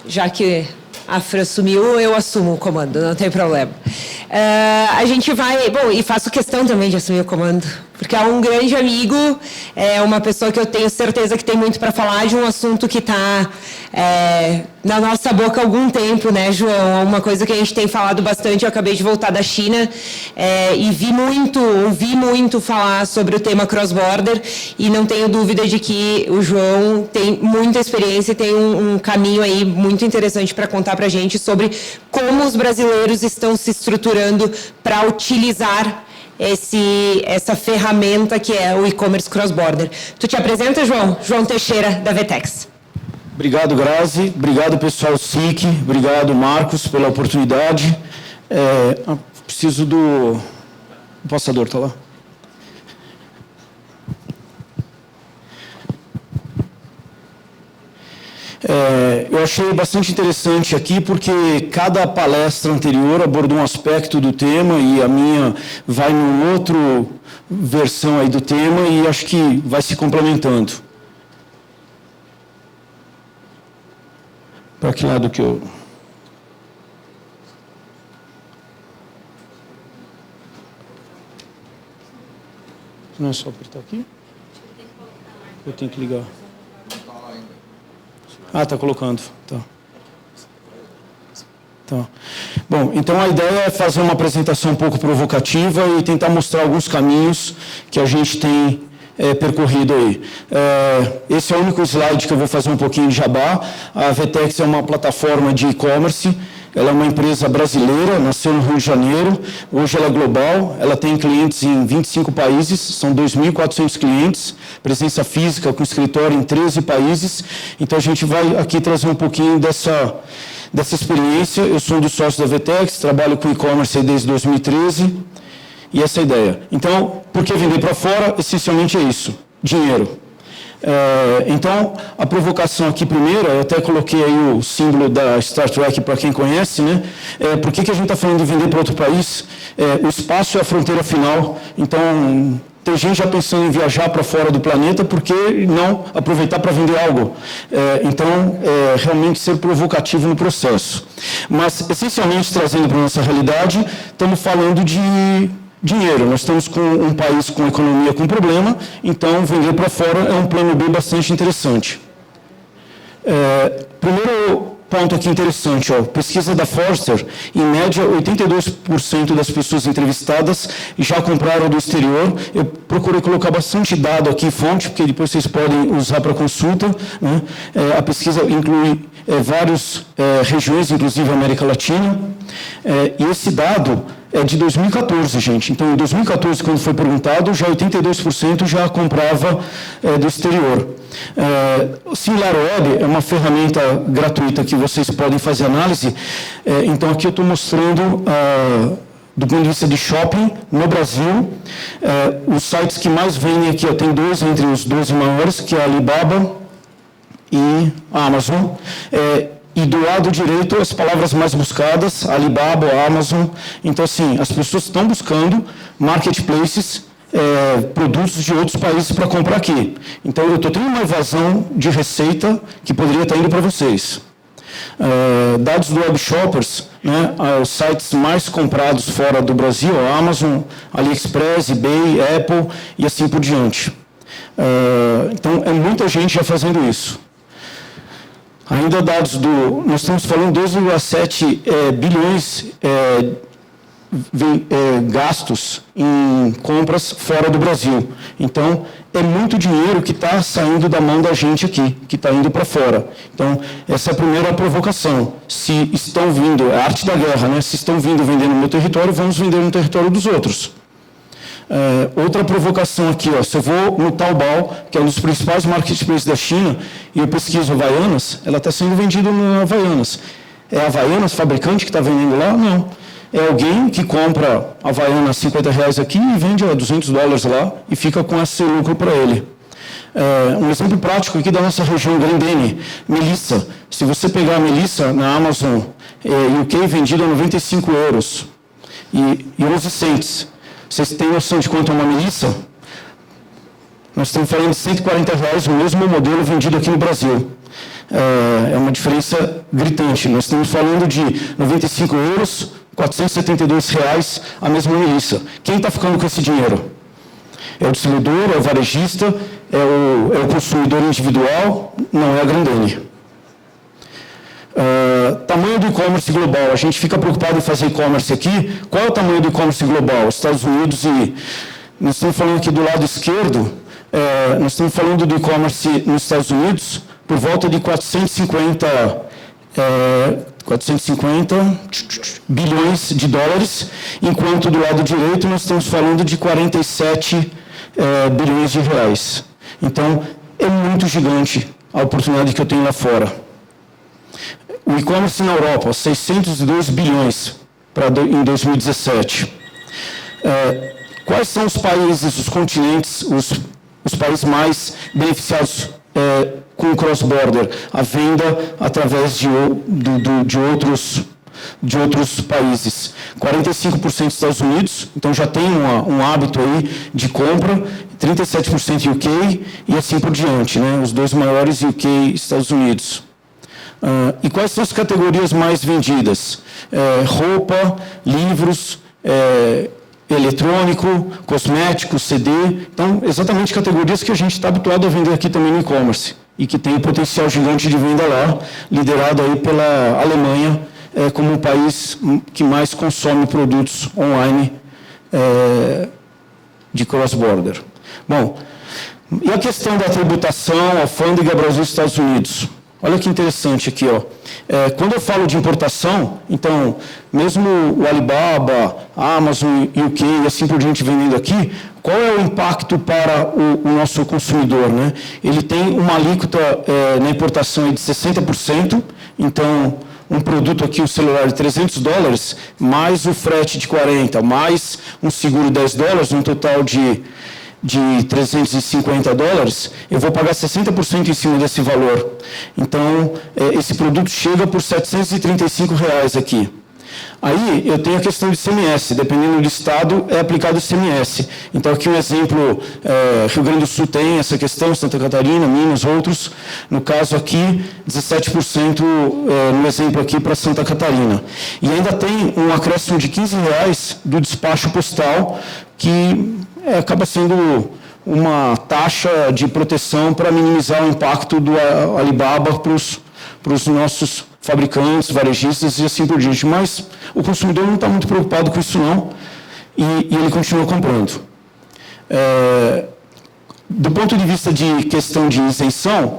Já que a Fran sumiu, eu assumo o comando, não tem problema. A gente vai... Bom, e faço questão também de assumir o comando, porque é um grande amigo, é uma pessoa que eu tenho certeza que tem muito para falar de um assunto que está na nossa boca há algum tempo, né, João? Uma coisa que a gente tem falado bastante. Eu acabei de voltar da China e ouvi muito falar sobre o tema cross-border, e não tenho dúvida de que o João tem muita experiência e tem um caminho aí muito interessante para contar para a gente sobre como os brasileiros estão se estruturando para utilizar essa ferramenta que é o e-commerce cross-border. Tu te apresenta, João? João Teixeira, da Vetex. Obrigado, Grazi. Obrigado, pessoal SIC. Obrigado, Marcos, pela oportunidade. Preciso do... O passador está lá? Eu achei bastante interessante aqui, porque cada palestra anterior abordou um aspecto do tema e a minha vai numa outra versão aí do tema, e acho que vai se complementando. Para que lado que eu... Não é só apertar aqui? Eu tenho que ligar. Ah, está colocando. Tá. Bom, então a ideia é fazer uma apresentação um pouco provocativa e tentar mostrar alguns caminhos que a gente tem percorrido aí. Esse é o único slide que eu vou fazer um pouquinho de jabá. A Vetex é uma plataforma de e-commerce. Ela é uma empresa brasileira, nasceu no Rio de Janeiro, hoje ela é global, ela tem clientes em 25 países, são 2.400 clientes, presença física com escritório em 13 países. Então a gente vai aqui trazer um pouquinho dessa experiência. Eu sou um dos sócios da Vetex, trabalho com e-commerce desde 2013, e essa é a ideia. Então, por que vender para fora? Essencialmente é isso, dinheiro. Então, a provocação aqui primeiro, eu até coloquei aí o símbolo da Star Trek para quem conhece, né? Por que a gente está falando de vender para outro país? O espaço é a fronteira final, então tem gente já pensando em viajar para fora do planeta, por que não aproveitar para vender algo? Então, realmente ser provocativo no processo. Mas, essencialmente, trazendo para a nossa realidade, estamos falando de dinheiro. Nós estamos com um país com economia com problema, então vender para fora é um plano B bastante interessante. Primeiro ponto aqui interessante, pesquisa da Forrester, em média 82% das pessoas entrevistadas já compraram do exterior. Eu procurei colocar bastante dado aqui, fonte, porque depois vocês podem usar para consulta, né? A pesquisa inclui várias regiões, inclusive a América Latina, e esse dado é de 2014, gente. Então, em 2014, quando foi perguntado, já 82% já comprava do exterior. O SimilarWeb é uma ferramenta gratuita que vocês podem fazer análise. Então, aqui eu estou mostrando, do ponto de vista de shopping, no Brasil, os sites que mais vendem aqui, tem dois entre os 12 maiores, que é a Alibaba e a Amazon. E do lado direito, as palavras mais buscadas, Alibaba, Amazon. Então, assim, as pessoas estão buscando marketplaces, produtos de outros países para comprar aqui. Então, eu estou tendo uma evasão de receita que poderia estar indo para vocês. Dados do Web Shoppers, né, os sites mais comprados fora do Brasil, a Amazon, AliExpress, eBay, Apple e assim por diante. Então, é muita gente já fazendo isso. Ainda dados do... Nós estamos falando de 2,7 bilhões gastos em compras fora do Brasil. Então, é muito dinheiro que está saindo da mão da gente aqui, que está indo para fora. Então, essa é a primeira provocação. Se estão vindo, é a arte da guerra, né? Se estão vindo vender no meu território, vamos vender no território dos outros. Outra provocação aqui, se eu vou no Taobao, que é um dos principais marketplaces da China, e eu pesquiso Havaianas, ela está sendo vendida no Havaianas. É a Havaianas, fabricante, que está vendendo lá? Não. É alguém que compra Havaianas R$50 aqui e vende a $200 lá e fica com esse lucro para ele. Um exemplo prático aqui da nossa região, Grendene, Melissa. Se você pegar a Melissa na Amazon UK, vendida a €95 e 11 cents. Vocês têm noção de quanto é uma Melissa? Nós estamos falando de R$140, o mesmo modelo vendido aqui no Brasil. é uma diferença gritante. Nós estamos falando de €95, R$ 472 a mesma melissa. Quem está ficando com esse dinheiro? É o distribuidor, é o varejista, é o consumidor individual, não é a Grendene. Tamanho do e-commerce global. A gente fica preocupado em fazer e-commerce aqui. Qual é o tamanho do e-commerce global? Estados Unidos e... Nós estamos falando aqui do lado esquerdo, nós estamos falando do e-commerce nos Estados Unidos por volta de 450 bilhões de dólares, enquanto do lado direito nós estamos falando de 47 bilhões de reais. Então, é muito gigante a oportunidade que eu tenho lá fora. O e-commerce na Europa, 602 bilhões em 2017. Quais são os países, os continentes, os países mais beneficiados com o cross-border? A venda através de outros países. 45% dos Estados Unidos, então já tem um hábito aí de compra, 37% UK e assim por diante, né? Os dois maiores, UK e Estados Unidos. E quais são as categorias mais vendidas? Roupa, livros, eletrônico, cosmético, CD. Então, exatamente categorias que a gente está habituado a vender aqui também no e-commerce e que tem um potencial gigante de venda lá, liderado aí pela Alemanha, como o país que mais consome produtos online de cross-border. Bom, e a questão da tributação, alfândega Brasil e Estados Unidos? Olha que interessante aqui, ó. Quando eu falo de importação, então, mesmo o Alibaba, a Amazon, UK e assim por diante vendendo aqui, qual é o impacto para o nosso consumidor, né? Ele tem uma alíquota na importação de 60%, então, um produto aqui, um celular de $300, mais o frete de 40, mais um seguro de $10, um total de $350, eu vou pagar 60% em cima desse valor. Então, esse produto chega por R$735 aqui. Aí, eu tenho a questão de ICMS. Dependendo do estado, é aplicado o ICMS. Então, aqui um exemplo, Rio Grande do Sul tem essa questão, Santa Catarina, Minas, outros. No caso aqui, 17% no exemplo aqui para Santa Catarina. E ainda tem um acréscimo de R$15 do despacho postal, que acaba sendo uma taxa de proteção para minimizar o impacto do Alibaba para os nossos fabricantes, varejistas e assim por diante. Mas o consumidor não está muito preocupado com isso não, e ele continua comprando. Do ponto de vista de questão de isenção,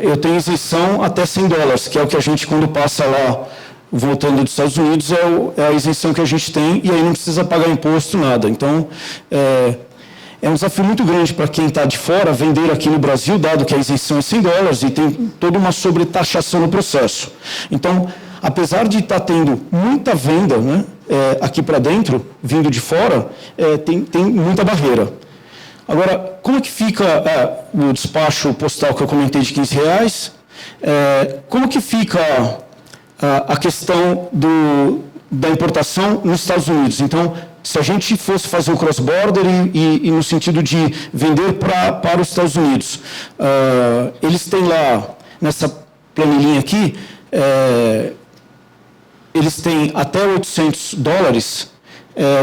eu tenho isenção até $100, que é o que a gente, quando passa lá, voltando dos Estados Unidos, é a isenção que a gente tem, e aí não precisa pagar imposto, nada. Então, é um desafio muito grande para quem está de fora vender aqui no Brasil, dado que a isenção é $100 e tem toda uma sobretaxação no processo. Então, apesar de estar tendo muita venda, né, aqui para dentro, vindo de fora, tem muita barreira. Agora, como é que fica o despacho postal que eu comentei de R$15? Como que fica a questão da importação nos Estados Unidos? Então, se a gente fosse fazer o cross-border e no sentido de vender para os Estados Unidos, eles têm lá, nessa planilhinha aqui, eles têm até $800,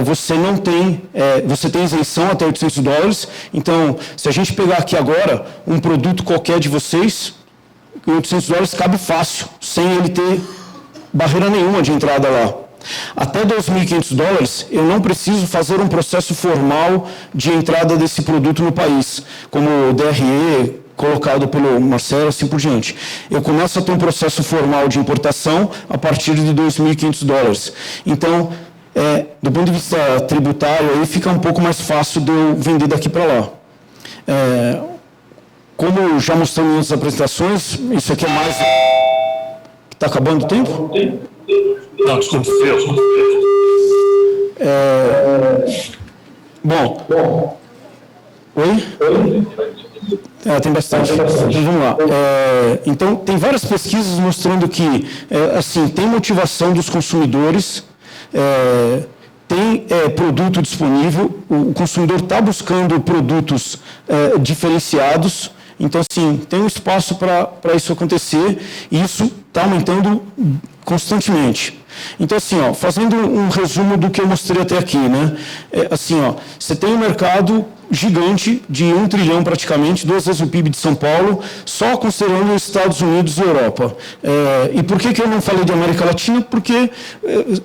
você não tem, você tem isenção até $800, então, se a gente pegar aqui agora um produto qualquer de vocês, $800 cabe fácil, sem ele ter barreira nenhuma de entrada lá. Até $2.500, eu não preciso fazer um processo formal de entrada desse produto no país, como o DRE, colocado pelo Marcelo, assim por diante. Eu começo a ter um processo formal de importação a partir de $2.500. Então, do ponto de vista tributário, aí fica um pouco mais fácil de eu vender daqui para lá. Como já mostramos em outras apresentações, isso aqui é mais... Está acabando o tempo? Não, desculpe. Bom. Oi? Tem bastante. Então, vamos lá. Então, tem várias pesquisas mostrando que, assim, tem motivação dos consumidores, tem produto disponível, o consumidor está buscando produtos diferenciados, Então, assim, tem um espaço para isso acontecer e isso está aumentando constantemente. Então, assim, ó, fazendo um resumo do que eu mostrei até aqui, né? Assim, ó, você tem um mercado gigante de 1 trilhão praticamente, 2 vezes o PIB de São Paulo, só considerando os Estados Unidos e Europa. E por que eu não falei de América Latina? Porque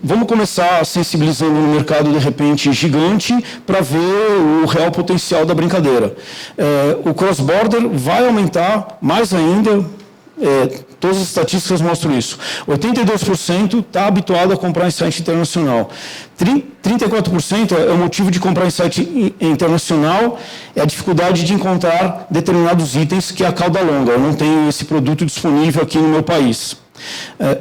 vamos começar sensibilizando no mercado, de repente, gigante, para ver o real potencial da brincadeira. O cross-border vai aumentar mais ainda. Todas as estatísticas mostram isso. 82% está habituado a comprar em site internacional. 34% é o motivo de comprar em site internacional, é a dificuldade de encontrar determinados itens que é a cauda longa. Eu não tenho esse produto disponível aqui no meu país.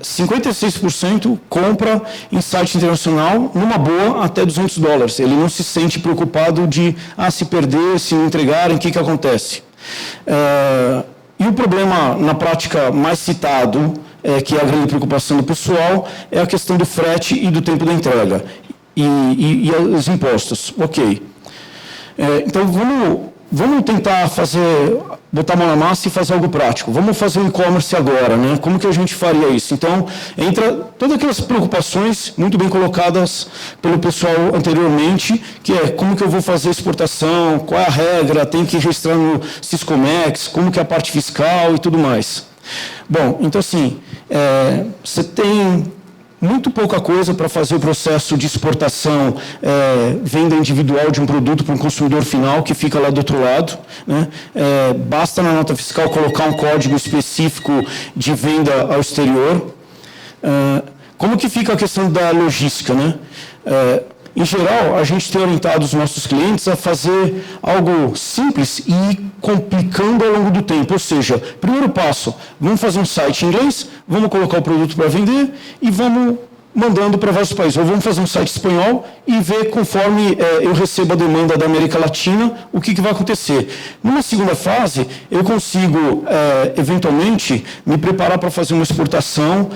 56% compra em site internacional, numa boa, até $200. Ele não se sente preocupado de, se perder, se não entregarem, o que acontece? E o problema, na prática, mais citado, que é a grande preocupação do pessoal, é a questão do frete e do tempo da entrega. E os impostos. Ok. Então, vamos tentar botar a mão na massa e fazer algo prático. Vamos fazer o e-commerce agora, né? Como que a gente faria isso? Então, entra todas aquelas preocupações muito bem colocadas pelo pessoal anteriormente, que é como que eu vou fazer a exportação, qual é a regra, tem que registrar no Siscomex, como que é a parte fiscal e tudo mais. Bom, então assim, você tem muito pouca coisa para fazer o processo de exportação, venda individual de um produto para um consumidor final que fica lá do outro lado, né? Basta na nota fiscal colocar um código específico de venda ao exterior. Como que fica a questão da logística, né? Em geral, a gente tem orientado os nossos clientes a fazer algo simples e ir complicando ao longo do tempo. Ou seja, primeiro passo, vamos fazer um site em inglês, vamos colocar o produto para vender e vamos mandando para vários países. Ou vamos fazer um site espanhol e ver conforme eu recebo a demanda da América Latina, o que vai acontecer. Numa segunda fase, eu consigo, eventualmente, me preparar para fazer uma exportação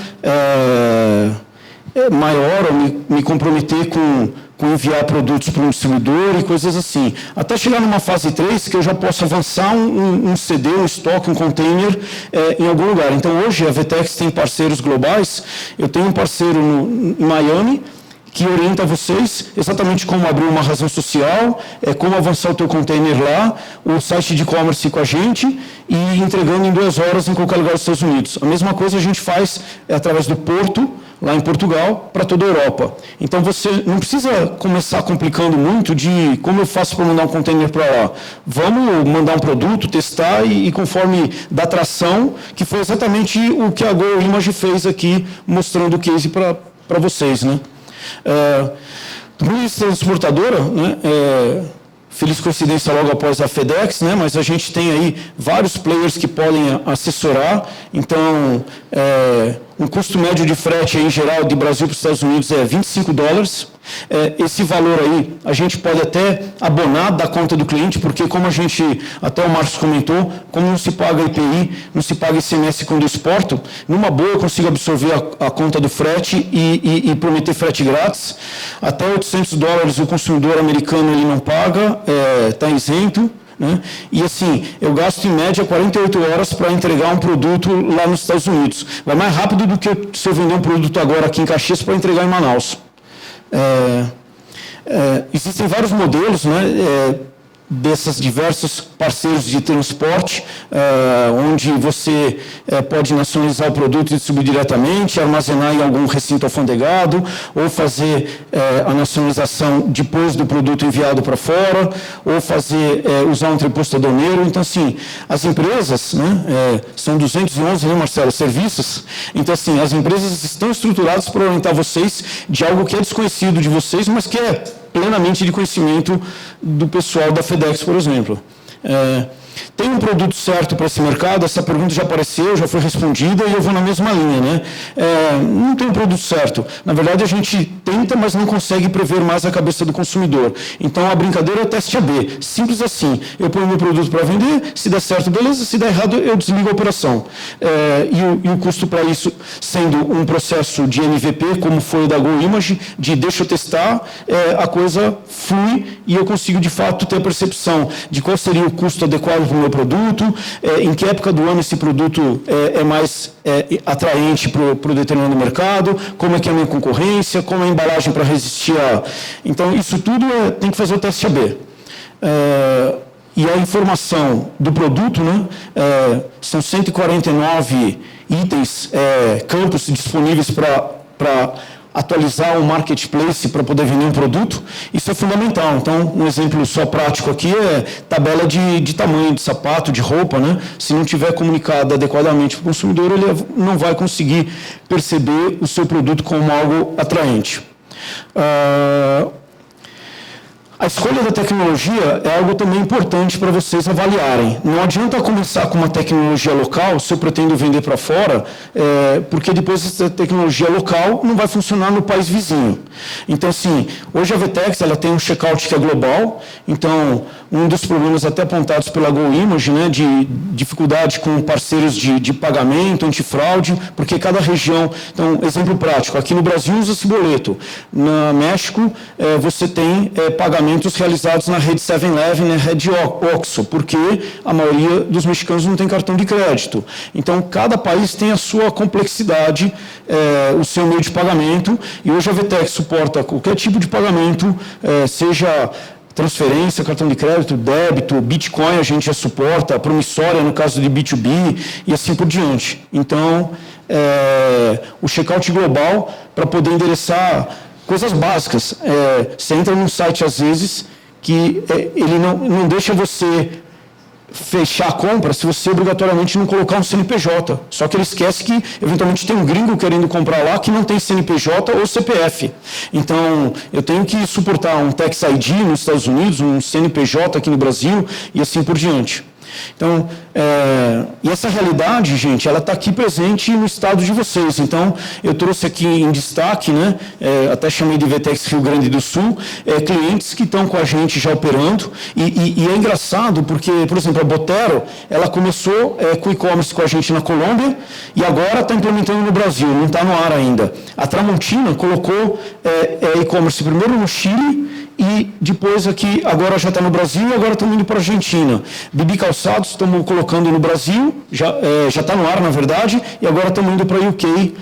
maior, ou me comprometer com enviar produtos para um distribuidor e coisas assim. Até chegar numa fase 3, que eu já posso avançar um CD, um estoque, um container em algum lugar. Então, hoje, a VTEX tem parceiros globais. Eu tenho um parceiro em Miami, que orienta vocês exatamente como abrir uma razão social, como avançar o teu container lá, o site de e-commerce com a gente e entregando em 2 horas em qualquer lugar dos Estados Unidos. A mesma coisa a gente faz através do Porto, lá em Portugal, para toda a Europa. Então, você não precisa começar complicando muito de como eu faço para mandar um container para lá. Vamos mandar um produto, testar e conforme dá tração, que foi exatamente o que a GoImage fez aqui, mostrando o case para vocês, né? Do ponto de vista da transportadora, né, feliz coincidência logo após a FedEx, né, mas a gente tem aí vários players que podem assessorar. Então, um custo médio de frete aí, em geral de Brasil para os Estados Unidos é $25. Esse valor aí a gente pode até abonar da conta do cliente, porque como até o Marcos comentou, como não se paga IPI, não se paga ICMS quando eu exporto, numa boa eu consigo absorver a conta do frete e prometer frete grátis. Até $800 o consumidor americano ele não paga, está isento. Né? E assim, eu gasto em média 48 horas para entregar um produto lá nos Estados Unidos. Vai mais rápido do que se eu vender um produto agora aqui em Caxias para entregar em Manaus. Existem vários modelos, né, desses diversos parceiros de transporte, onde você pode nacionalizar o produto e distribuir diretamente, armazenar em algum recinto alfandegado, ou fazer a nacionalização depois do produto enviado para fora, ou usar um entreposto aduaneiro. Então, assim, as empresas, né, são 211, né, Marcelo, serviços. Então, assim, as empresas estão estruturadas para orientar vocês de algo que é desconhecido de vocês, mas que é plenamente de conhecimento do pessoal da FedEx, por exemplo. Tem um produto certo para esse mercado? Essa pergunta já apareceu, já foi respondida e eu vou na mesma linha, né? Não tem um produto certo. Na verdade, a gente tenta, mas não consegue prever mais a cabeça do consumidor. Então, a brincadeira é o teste AB. Simples assim. Eu ponho meu produto para vender, se der certo, beleza, se der errado, eu desligo a operação. E o custo para isso, sendo um processo de MVP, como foi o da GoImage, de deixa eu testar, a coisa flui e eu consigo, de fato, ter a percepção de qual seria o custo adequado para o meu produto, em que época do ano esse produto é mais atraente para o determinado mercado, como é que é a minha concorrência, como é a embalagem para resistir a... Então, isso tudo tem que fazer o teste AB. E a informação do produto, né, são 149 itens, campos disponíveis para atualizar o marketplace para poder vender um produto. Isso é fundamental. Então, um exemplo só prático aqui é tabela de tamanho de sapato, de roupa, né? Se não tiver comunicado adequadamente para o consumidor, ele não vai conseguir perceber o seu produto como algo atraente. A escolha da tecnologia é algo também importante para vocês avaliarem. Não adianta começar com uma tecnologia local se eu pretendo vender para fora, porque depois essa tecnologia local não vai funcionar no país vizinho. Então, assim, hoje a VTEX ela tem um checkout que é global, então um dos problemas até apontados pela GoImage, né, de dificuldade com parceiros de pagamento, antifraude, porque cada região... Então, exemplo prático, aqui no Brasil usa-se boleto, no México você tem pagamentos realizados na rede 7-Eleven, na rede OXXO, porque a maioria dos mexicanos não tem cartão de crédito. Então, cada país tem a sua complexidade, o seu meio de pagamento, e hoje a VTEX suporta qualquer tipo de pagamento, seja transferência, cartão de crédito, débito, Bitcoin a gente já suporta, promissória no caso de B2B e assim por diante. Então, o checkout global para poder endereçar coisas básicas. Você entra num site, às vezes, que ele não deixa você fechar a compra se você obrigatoriamente não colocar um CNPJ. Só que ele esquece que, eventualmente, tem um gringo querendo comprar lá que não tem CNPJ ou CPF. Então, eu tenho que suportar um Tax ID nos Estados Unidos, um CNPJ aqui no Brasil e assim por diante. Então, e essa realidade, gente, ela está aqui presente no estado de vocês. Então, eu trouxe aqui em destaque, né, até chamei de VTEX Rio Grande do Sul, clientes que estão com a gente já operando. E é engraçado porque, por exemplo, a Botero, ela começou com e-commerce com a gente na Colômbia e agora está implementando no Brasil, não está no ar ainda. A Tramontina colocou e-commerce primeiro no Chile e depois aqui, agora já está no Brasil e agora estamos indo para a Argentina. Bibi Calçados, estamos colocando no Brasil, já está no ar, na verdade, e agora estamos indo para a UK,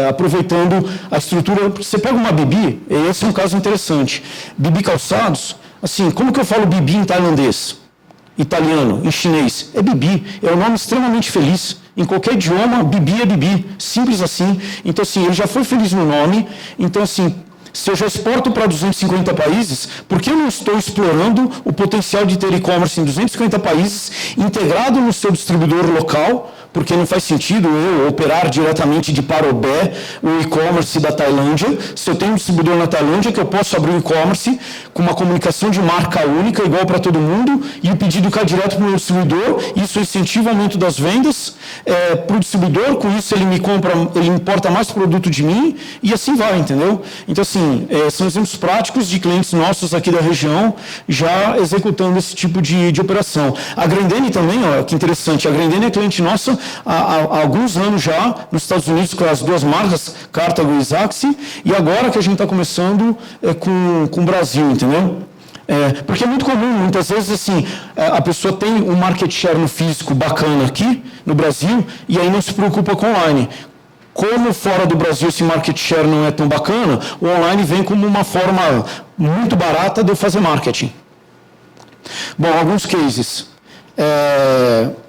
aproveitando a estrutura. Você pega uma Bibi, esse é um caso interessante. Bibi Calçados, assim, como que eu falo Bibi em tailandês? Italiano, em chinês? É Bibi, é um nome extremamente feliz. Em qualquer idioma, Bibi é Bibi, simples assim. Então, assim, ele já foi feliz no nome, então, assim, se eu já exporto para 250 países, por que eu não estou explorando o potencial de ter e-commerce em 250 países, integrado no seu distribuidor local, porque não faz sentido eu operar diretamente de Parobé o e-commerce da Tailândia. Se eu tenho um distribuidor na Tailândia, que eu posso abrir um e-commerce com uma comunicação de marca única, igual para todo mundo, e o pedido cai direto para o meu distribuidor, isso incentiva o aumento das vendas para o distribuidor, com isso ele importa mais produto de mim, e assim vai, entendeu? Então, assim, são exemplos práticos de clientes nossos aqui da região, já executando esse tipo de operação. A Grendene também, ó, que interessante, a Grendene é cliente nossa há alguns anos já, nos Estados Unidos, com as duas marcas, Cartago e Zaxi, e agora que a gente está começando com o Brasil, entendeu? Porque é muito comum, muitas vezes, assim, a pessoa tem um market share no físico bacana aqui, no Brasil, e aí não se preocupa com online. Como fora do Brasil esse market share não é tão bacana, o online vem como uma forma muito barata de eu fazer marketing. Bom, alguns cases.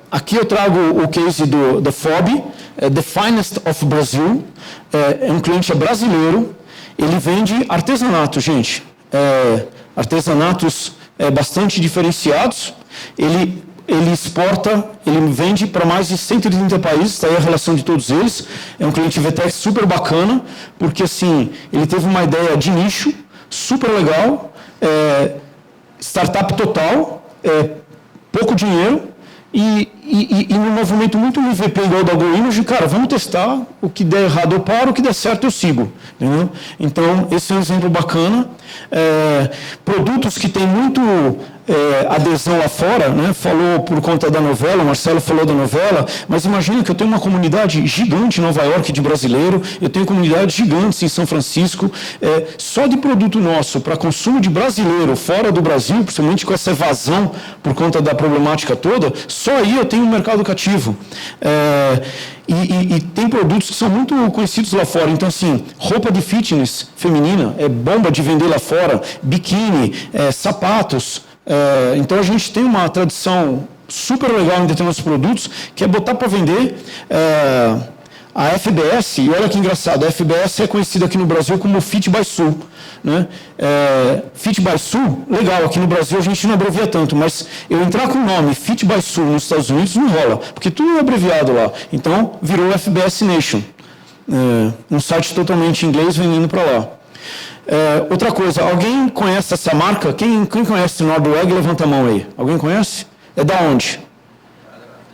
Aqui eu trago o case da FOB, The Finest of Brazil. É um cliente brasileiro, ele vende artesanato, gente. Artesanatos bastante diferenciados. Ele exporta, ele vende para mais de 130 países, está aí a relação de todos eles. É um cliente VTEX super bacana, porque assim, ele teve uma ideia de nicho, super legal, startup total, pouco dinheiro, e num movimento muito MVP igual da GoImage, cara, vamos testar, o que der errado eu paro, o que der certo eu sigo. Entendeu? Então, esse é um exemplo bacana. Produtos que têm muito adesão lá fora, né? Falou por conta da novela, o Marcelo falou da novela, mas imagina que eu tenho uma comunidade gigante em Nova York de brasileiro, eu tenho comunidades gigantes em São Francisco, só de produto nosso para consumo de brasileiro fora do Brasil, principalmente com essa evasão por conta da problemática toda, só aí eu tenho um mercado cativo. E tem produtos que são muito conhecidos lá fora. Então, assim, roupa de fitness feminina, bomba de vender lá fora, biquíni, sapatos. Então, a gente tem uma tradição super legal em determinados produtos, que é botar para vender. A FBS, e olha que engraçado, a FBS é conhecida aqui no Brasil como Fit by Sul. Né? Fit by Sul, legal, aqui no Brasil a gente não abrevia tanto, mas eu entrar com o nome Fit by Sul nos Estados Unidos não rola, porque tudo é abreviado lá. Então, virou FBS Nation. Um site totalmente em inglês vendendo para lá. Outra coisa, alguém conhece essa marca? Quem conhece o Nordweg, levanta a mão aí. Alguém conhece? É da onde?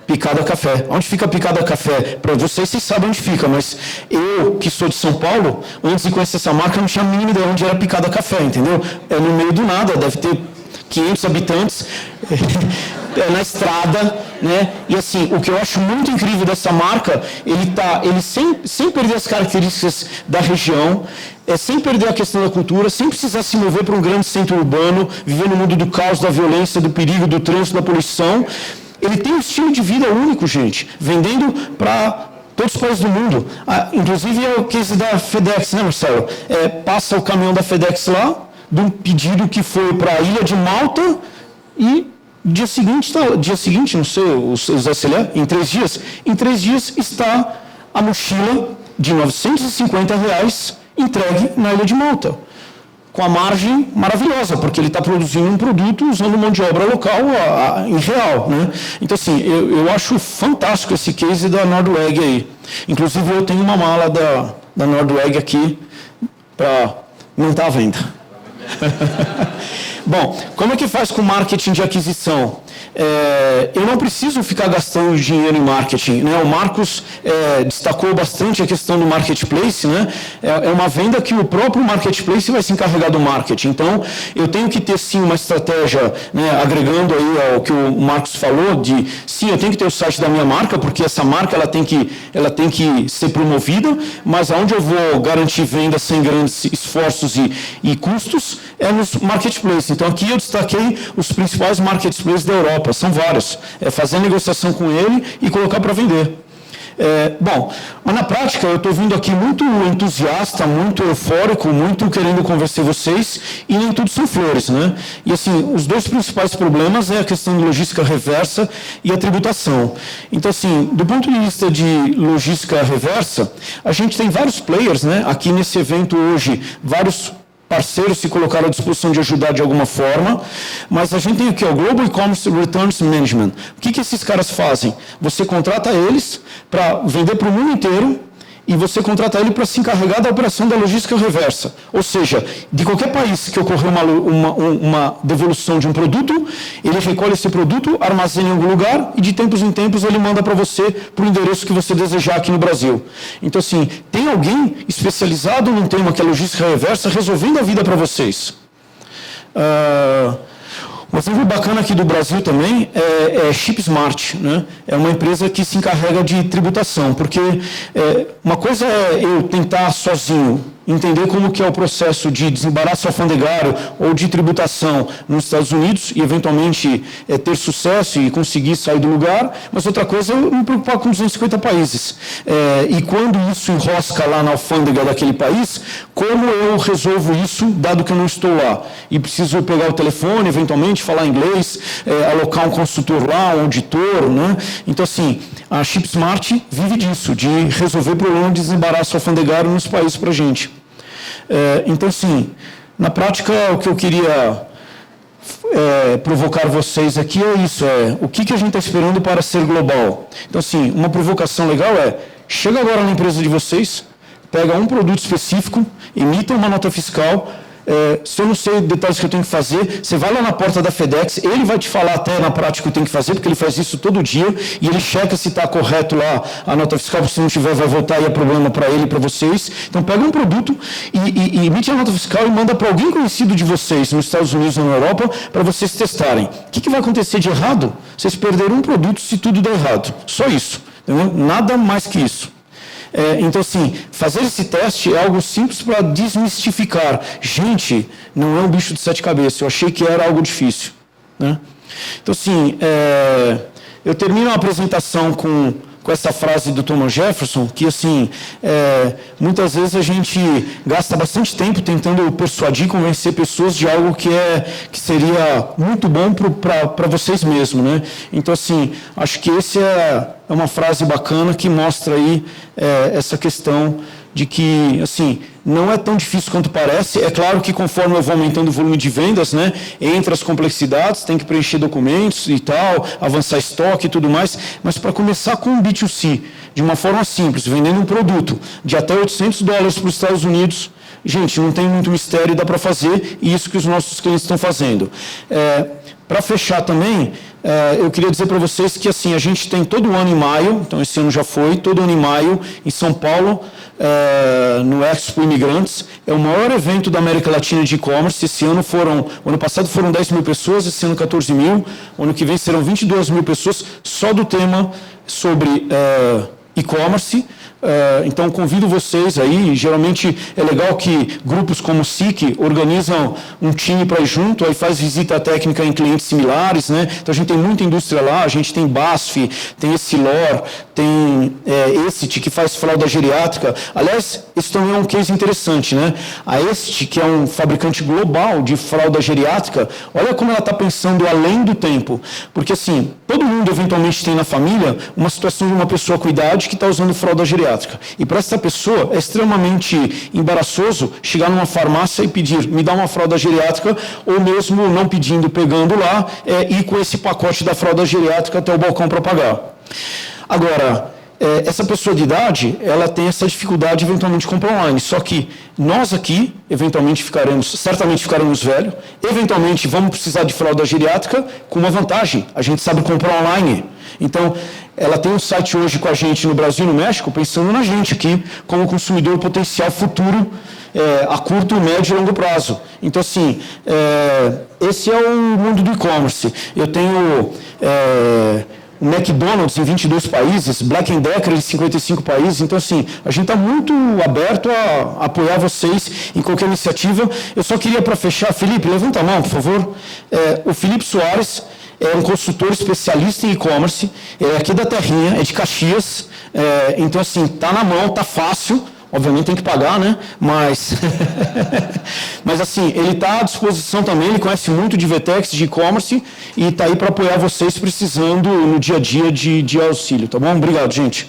Picada Café. Onde fica Picada Café? Para vocês sabem onde fica, mas eu, que sou de São Paulo, antes de conhecer essa marca, não tinha a mínima ideia onde era Picada Café, entendeu? É no meio do nada, deve ter 500 habitantes, na estrada, né? E assim, o que eu acho muito incrível dessa marca, ele sem perder as características da região, sem perder a questão da cultura, sem precisar se mover para um grande centro urbano, viver no mundo do caos, da violência, do perigo, do trânsito, da poluição. Ele tem um estilo de vida único, gente, vendendo para todos os países do mundo. Inclusive é o case da FedEx, né, Marcelo? Passa o caminhão da FedEx lá, de um pedido que foi para a Ilha de Malta e dia seguinte, não sei, os SLA, em 3 dias, está a mochila de R$950 entregue na Ilha de Malta. Com a margem maravilhosa, porque ele está produzindo um produto usando mão de obra local em real. Né? Então, assim, eu acho fantástico esse case da Nordweg aí. Inclusive, eu tenho uma mala da Nordweg aqui para não estar à venda. Bom, como é que faz com marketing de aquisição? Eu não preciso ficar gastando dinheiro em marketing. Né? O Marcos destacou bastante a questão do marketplace. Né? É uma venda que o próprio marketplace vai se encarregar do marketing. Então, eu tenho que ter, sim, uma estratégia, né, agregando aí ao que o Marcos falou, sim, eu tenho que ter o site da minha marca, porque essa marca ela tem que ser promovida, mas aonde eu vou garantir venda sem grandes esforços e custos é nos marketplaces. Então, aqui eu destaquei os principais marketplaces da Europa, são vários. Fazer a negociação com ele e colocar para vender. Bom, mas na prática eu estou vindo aqui muito entusiasta, muito eufórico, muito querendo convencer vocês, e nem tudo são flores, né? E assim, os 2 principais problemas é a questão de logística reversa e a tributação. Então, assim, do ponto de vista de logística reversa, a gente tem vários players, né? Aqui nesse evento hoje, vários parceiros se colocaram à disposição de ajudar de alguma forma, mas a gente tem aqui o Global E-Commerce Returns Management. O que esses caras fazem? Você contrata eles para vender para o mundo inteiro e você contrata ele para se encarregar da operação da logística reversa. Ou seja, de qualquer país que ocorrer uma devolução de um produto, ele recolhe esse produto, armazena em algum lugar e de tempos em tempos ele manda para você para o endereço que você desejar aqui no Brasil. Então, assim, tem alguém especializado num tema que é logística reversa resolvendo a vida para vocês. Um exemplo bacana aqui do Brasil também é ShipSmart, né? É uma empresa que se encarrega de tributação, porque uma coisa é eu tentar sozinho entender como que é o processo de desembaraço alfandegário ou de tributação nos Estados Unidos e, eventualmente, ter sucesso e conseguir sair do lugar, mas outra coisa é eu me preocupar com 250 países. E quando isso enrosca lá na alfândega daquele país, como eu resolvo isso, dado que eu não estou lá? E preciso pegar o telefone, eventualmente, falar inglês, alocar um consultor lá, um auditor, né? Então, assim, a ShipSmart vive disso, de resolver problema de desembaraço alfandegário nos países para a gente. Então, assim, na prática, o que eu queria provocar vocês aqui é isso, o que a gente está esperando para ser global. Então, assim, uma provocação legal chega agora na empresa de vocês, pega um produto específico, emita uma nota fiscal, se eu não sei detalhes que eu tenho que fazer, você vai lá na porta da FedEx, ele vai te falar até na prática o que eu tenho que fazer, porque ele faz isso todo dia, e ele checa se está correto lá a nota fiscal, se não tiver vai voltar e é problema para ele e para vocês. Então pega um produto e emite a nota fiscal e manda para alguém conhecido de vocês, nos Estados Unidos ou na Europa, para vocês testarem. O que vai acontecer de errado? Vocês perderam um produto se tudo der errado. Só isso. Entendeu? Nada mais que isso. Então, assim, fazer esse teste é algo simples para desmistificar. Gente, não é um bicho de 7 cabeças. Eu achei que era algo difícil. Né? Então, assim, eu termino a apresentação com essa frase do Thomas Jefferson, que, assim, muitas vezes a gente gasta bastante tempo tentando persuadir, convencer pessoas de algo que seria muito bom para vocês mesmos, né? Então, assim, acho que esse é uma frase bacana que mostra aí essa questão de que, assim, não é tão difícil quanto parece. É claro que conforme eu vou aumentando o volume de vendas, né, entre as complexidades, tem que preencher documentos e tal, avançar estoque e tudo mais, mas para começar com um B2C, de uma forma simples, vendendo um produto de até $800 para os Estados Unidos, gente, não tem muito mistério, dá para fazer, e isso que os nossos clientes estão fazendo. Para fechar também, eu queria dizer para vocês que, assim, a gente tem todo ano em maio, então esse ano já foi, todo ano em maio, em São Paulo, no Expo Imigrantes, é o maior evento da América Latina de e-commerce. O ano passado foram 10 mil pessoas, esse ano 14 mil, o ano que vem serão 22 mil pessoas, só do tema sobre e-commerce. Então, convido vocês aí, geralmente é legal que grupos como o SIC organizam um time para ir junto, aí faz visita técnica em clientes similares, né? Então, a gente tem muita indústria lá, a gente tem BASF, tem Essilor, tem Essity, que faz fralda geriátrica. Aliás, isso também é um case interessante, né? A Essity, que é um fabricante global de fralda geriátrica, olha como ela está pensando além do tempo. Porque, assim, todo mundo eventualmente tem na família uma situação de uma pessoa com idade que está usando fralda geriátrica. E para essa pessoa é extremamente embaraçoso chegar numa farmácia e pedir, me dá uma fralda geriátrica, ou mesmo não pedindo, pegando lá, ir com esse pacote da fralda geriátrica até o balcão para pagar. Agora, essa pessoa de idade, ela tem essa dificuldade eventualmente de comprar online, só que nós aqui, certamente ficaremos velhos, eventualmente vamos precisar de fralda geriátrica com uma vantagem, a gente sabe comprar online. Então, ela tem um site hoje com a gente no Brasil e no México, pensando na gente aqui, como consumidor potencial futuro, a curto, médio e longo prazo. Então, assim, esse é o mundo do e-commerce. Eu tenho o McDonald's em 22 países, Black & Decker em 55 países. Então, assim, a gente está muito aberto a apoiar vocês em qualquer iniciativa. Eu só queria, para fechar, Felipe, levanta a mão, por favor. O Felipe Soares é um consultor especialista em e-commerce, é aqui da Terrinha, é de Caxias. Então, assim, está na mão, está fácil. Obviamente tem que pagar, né? Mas assim, ele está à disposição também, ele conhece muito de VTEX, de e-commerce, e está aí para apoiar vocês precisando no dia a dia de auxílio, tá bom? Obrigado, gente.